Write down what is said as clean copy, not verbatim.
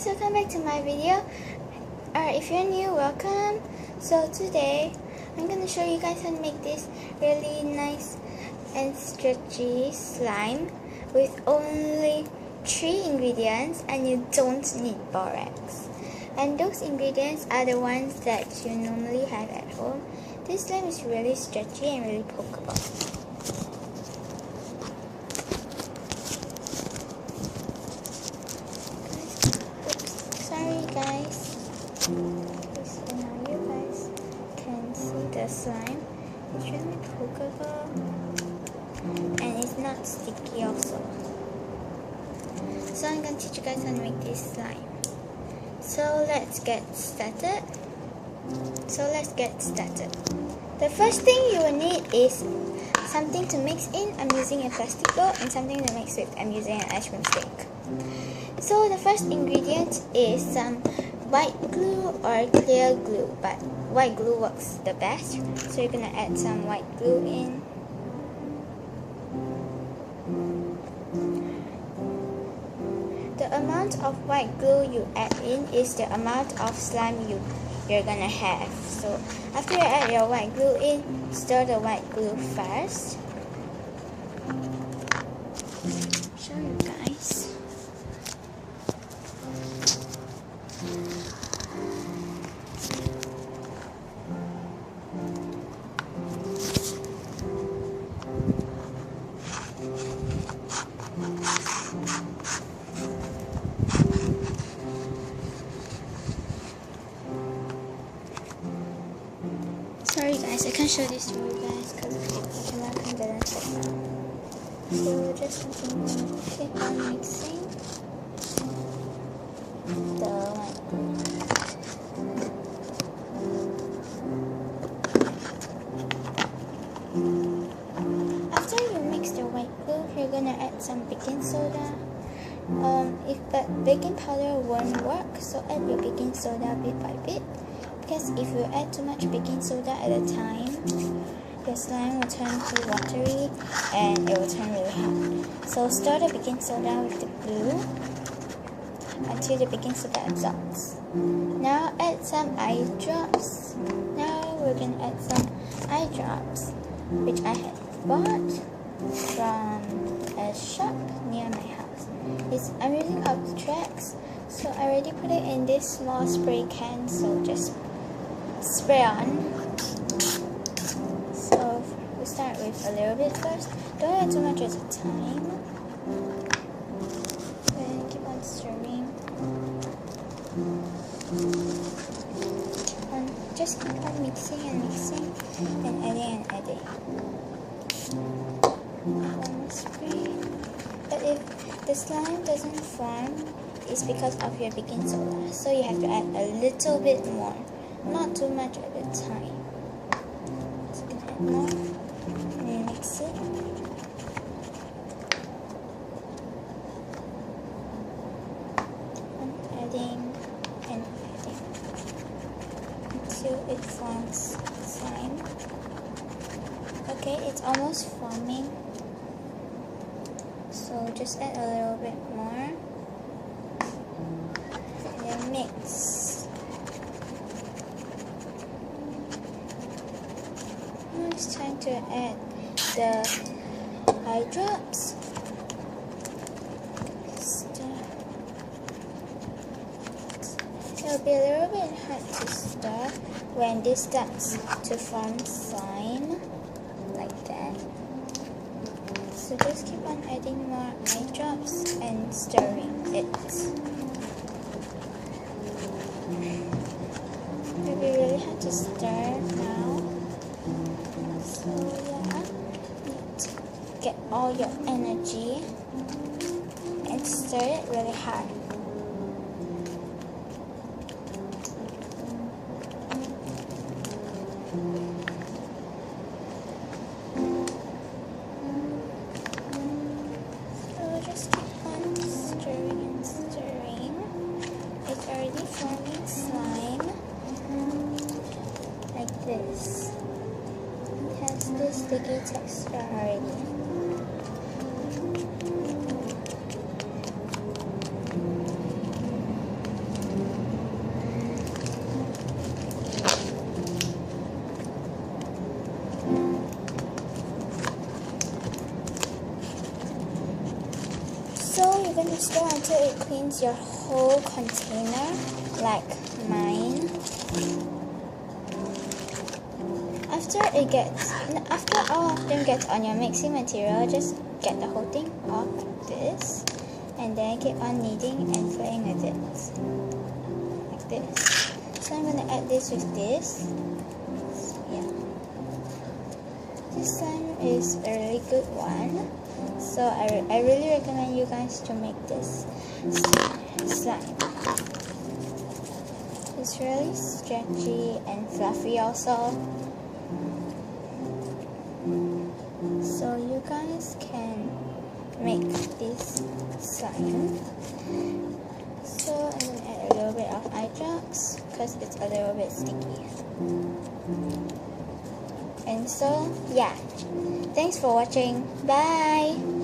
guys, welcome back to my video. If you're new, welcome. So today I'm gonna show you guys how to make this really nice and stretchy slime with only 3 ingredients, and you don't need borax. And those ingredients are the ones that you normally have at home. This slime is really stretchy and really pokeable. Sorry guys. Okay, so now you guys can see the slime. It's really pokeable and it's not sticky also. So I'm going to teach you guys how to make this slime. So let's get started. The first thing you will need is something to mix in. I'm using a plastic bowl, and something to mix with. I'm using an ice cream stick. So the first ingredient is some white glue or clear glue, but white glue works the best. So you're gonna add some white glue in. The amount of white glue you add in is the amount of slime you're gonna have. So after you add your white glue in, stir the white glue first. Show you guys. Sorry guys, I can't show this to you guys because the camera can balance right now. So just keep on mixing the white glue. After you mix the white glue, you're gonna add some baking soda. If that baking powder won't work, so add your baking soda bit by bit. Because if you add too much baking soda at a time, your slime will turn too watery and it will turn really hard. So stir the baking soda with the glue until the baking soda absorbs. Now add some eye drops. Now we're going to add some eye drops, which I had bought from a shop near my house. I'm using Optrex, so I already put it in this small spray can, so just spray on. So we start with a little bit first. Don't add too much at a time. Then keep on stirring. And just keep on mixing and mixing and adding. One spray. But if the slime doesn't form, it's because of your baking soda. So you have to add a little bit more. Not too much at a time. So you can add more and then mix it. And adding until it forms slime. Okay, it's almost forming. So just add a little bit more. And then mix. Now it's time to add the eye drops. It'll be a little bit hard to stir when this starts to form slime like that. So just keep on adding more eye drops and stirring it. It'll be really hard to stir now. So yeah, get all your energy and stir it really hard. So just keep on stirring and stirring. It's already forming slime like this. Has this sticky texture already. stir until it cleans your whole container, like mine. After all of them get on your mixing material, just get the whole thing off like this, and then keep on kneading and playing with it, like this. So I'm gonna add this with this. Yeah, this slime is a really good one. So I really recommend you guys to make this slime. It's really stretchy and fluffy also. So you guys can make this slime. So I'm going to add a little bit of eye drops because it's a little bit sticky. And so yeah, thanks for watching. Bye.